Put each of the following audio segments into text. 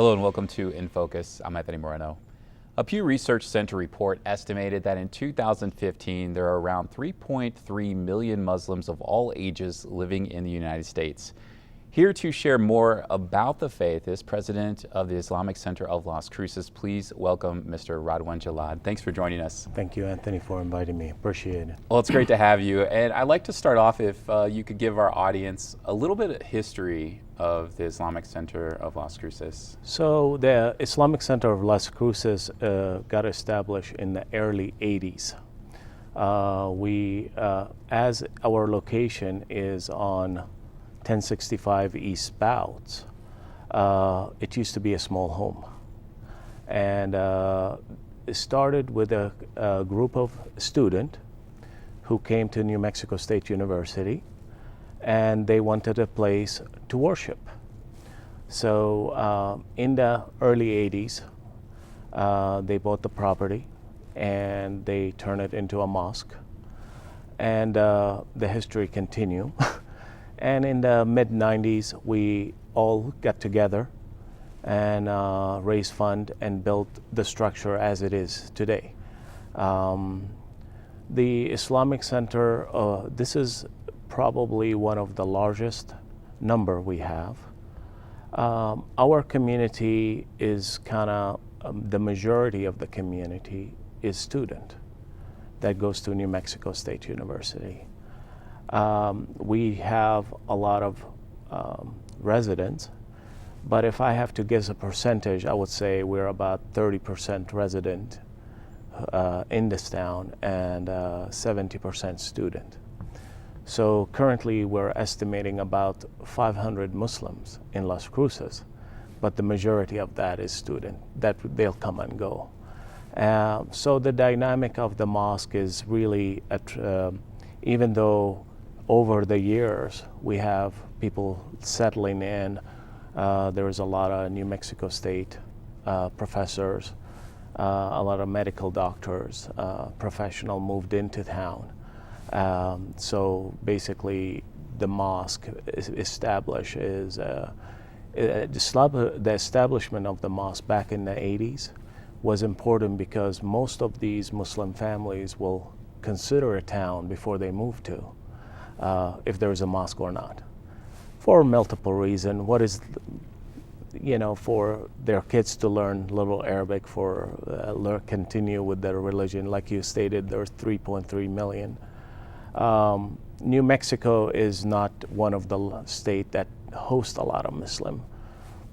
Hello and welcome to In Focus. I'm Anthony Moreno. A Pew Research Center report estimated that in 2015 there are around 3.3 million Muslims of all ages living in the United States. Here to share more about the faith is President of the Islamic Center of Las Cruces. Please welcome Mr. Radwan Jallad. Thanks for joining us. Thank you, Anthony, for inviting me. Appreciate it. Well, it's great to have you. And I'd like to start off if you could give our audience a little bit of history of the Islamic Center of Las Cruces. So the Islamic Center of Las Cruces got established in the early 80s. As our location is on 1065 East Spouts, it used to be a small home. And it started with a group of students who came to New Mexico State University, and they wanted a place to worship. So in the early 80s, they bought the property and they turned it into a mosque. And the history continued. And in the mid-90s, we all got together and raised fund and built the structure as it is today. The Islamic Center, this is probably one of the largest number we have. Our community is kind of, the majority of the community is student that goes to New Mexico State University. We have a lot of residents, but if I have to guess a percentage, I would say we're about 30% resident in this town and 70% student. So currently we're estimating about 500 Muslims in Las Cruces, but the majority of that is student, that they'll come and go. So the dynamic of the mosque is really, even though over the years we have people settling in, there is a lot of New Mexico State professors, a lot of medical doctors, professional moved into town. So basically the mosque established is, the establishment of the mosque back in the 80s was important because most of these Muslim families will consider a town before they move to, if there is a mosque or not, for multiple reasons. What is, for their kids to learn little Arabic, for continue with their religion. Like you stated, there's 3.3 million. New Mexico is not one of the states that host a lot of Muslim,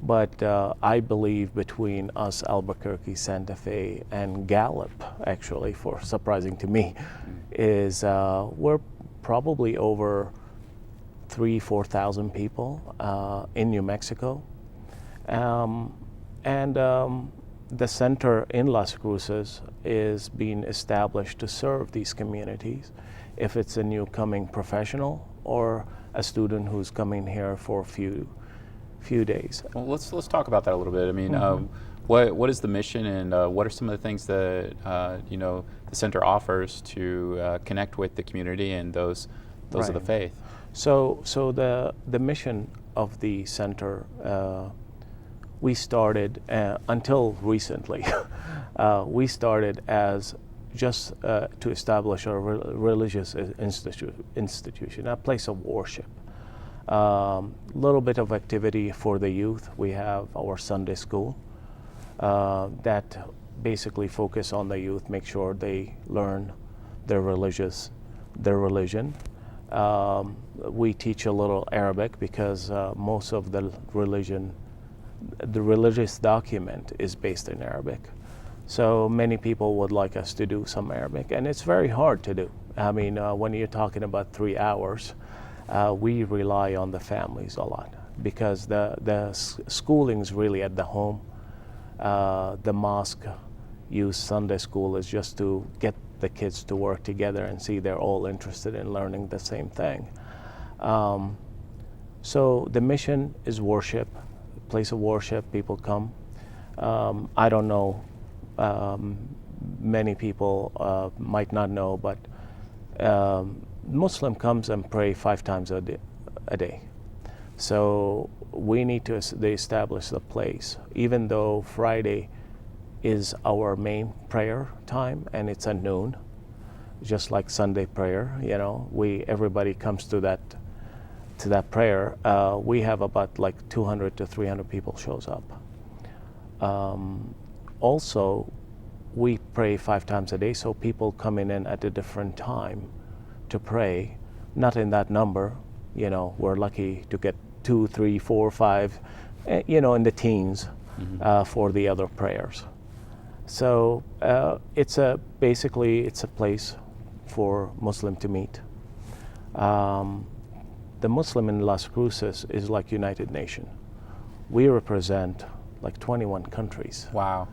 but I believe between us, Albuquerque, Santa Fe, and Gallup, actually, for surprising to me, is we're probably over 4,000 people in New Mexico. The center in Las Cruces is being established to serve these communities, if it's a new coming professional or a student who's coming here for a few days. Well, let's talk about that a little bit. I mean, what is the mission, and what are some of the things that the center offers to connect with the community and those of the faith? So the mission of the center, we started until recently. We started as just to establish a religious institution, a place of worship. Little bit of activity for the youth. We have our Sunday school that basically focus on the youth, make sure they learn their religion. We teach a little Arabic because most of the religious document is based in Arabic. So many people would like us to do some Arabic, and it's very hard to do. I mean, when you're talking about 3 hours, we rely on the families a lot because the schooling's really at the home. The mosque use Sunday school is just to get the kids to work together and see they're all interested in learning the same thing. So the mission is worship, place of worship, people come. I don't know, many people might not know, but Muslim comes and pray 5 times a day. So we need to establish the place, even though Friday is our main prayer time and it's at noon, just like Sunday prayer. Everybody comes to that prayer. We have about like 200 to 300 people shows up. Also, we pray 5 times a day, so people coming in at a different time to pray, not in that number. We're lucky to get 2, 3, 4, 5, in the teens for the other prayers. So basically it's a place for Muslim to meet. The Muslim in Las Cruces is like United Nations. We represent like 21 countries. Wow.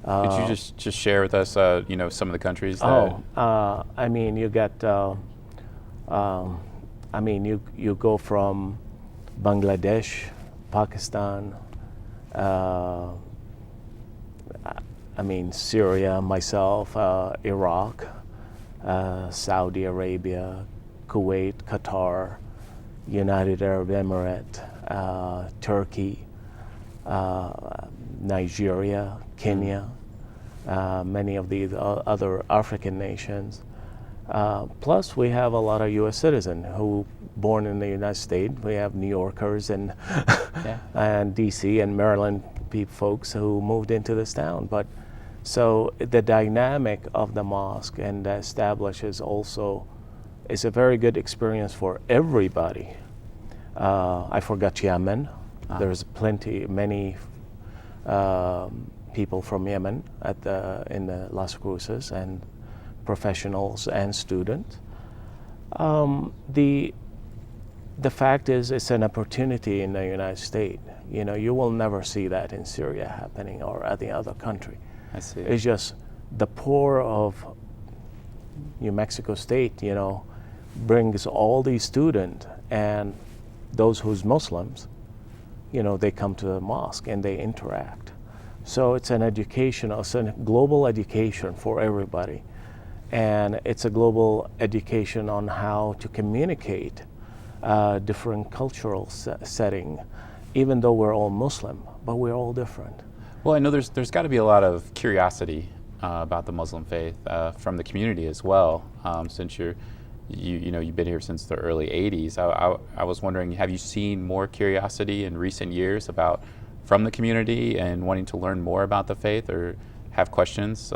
Could you just share with us, some of the countries that... you get, you go from Bangladesh, Pakistan, Syria, myself, Iraq, Saudi Arabia, Kuwait, Qatar, United Arab Emirates, Turkey, Nigeria, Kenya, many of the other African nations. Plus, we have a lot of U.S. citizens who born in the United States. We have New Yorkers and and D.C. and Maryland folks who moved into this town. But so the dynamic of the mosque and the establishes also is a very good experience for everybody. I forgot Yemen. There's many people from Yemen in the Las Cruces, and professionals and students. The fact is, it's an opportunity in the United States. You will never see that in Syria happening or any other country. I see. It's just the poor of New Mexico State, brings all these students, and those who's Muslims, they come to the mosque and they interact. So it's an education, it's a global education for everybody. And it's a global education on how to communicate different cultural setting, even though we're all Muslim, but we're all different. Well, I know there's got to be a lot of curiosity about the Muslim faith from the community as well. Since you've been here since the early '80s, I was wondering, have you seen more curiosity in recent years from the community and wanting to learn more about the faith or have questions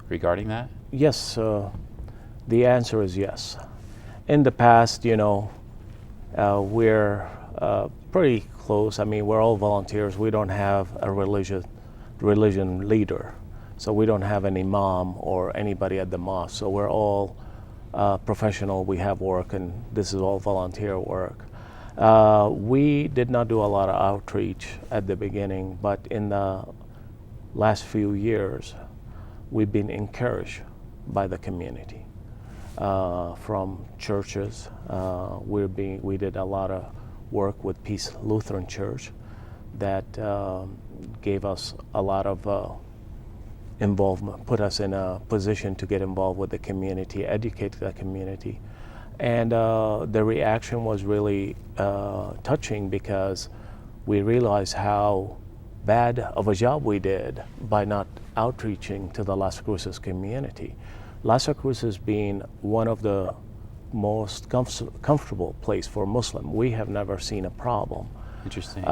regarding that? Yes, the answer is yes. In the past, we're pretty close. We're all volunteers. We don't have a religion leader. So we don't have an imam or anybody at the mosque. So we're all professional. We have work, and this is all volunteer work. We did not do a lot of outreach at the beginning, but in the last few years, we've been encouraged by the community, from churches. We did a lot of work with Peace Lutheran Church that gave us a lot of involvement, put us in a position to get involved with the community, educate the community. And the reaction was really touching, because we realized how bad of a job we did by not outreaching to the Las Cruces community. Las Cruces being one of the most comfortable place for Muslim, we have never seen a problem. Interesting.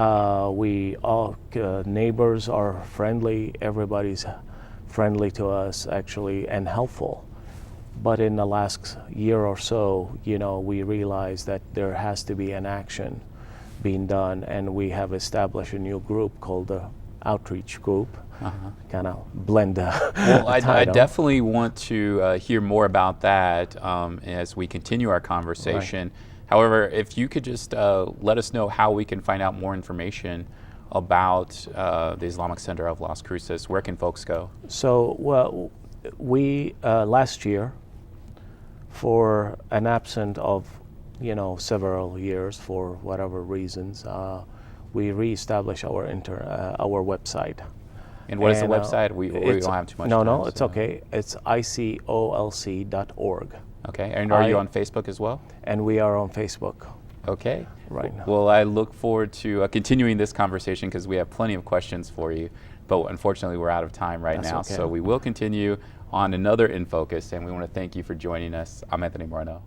We all neighbors are friendly. Everybody's friendly to us, actually, and helpful. But in the last year or so, we realized that there has to be an action being done, and we have established a new group called the Outreach Group. Kind of blend the Well, I title. definitely want to hear more about that as we continue our conversation. Right. However, if you could just let us know how we can find out more information about the Islamic Center of Las Cruces. Where can folks go? So, we last year, for an absence of several years for whatever reasons, we reestablished our website. And what is the website? We don't have too much time. No, it's okay. It's icolc.org. Okay, and are you on Facebook as well? And we are on Facebook. Okay. right now. Well, I look forward to continuing this conversation because we have plenty of questions for you, but unfortunately we're out of time right That's now. okay. So we will continue on another In Focus, and we want to thank you for joining us. I'm Anthony Moreno.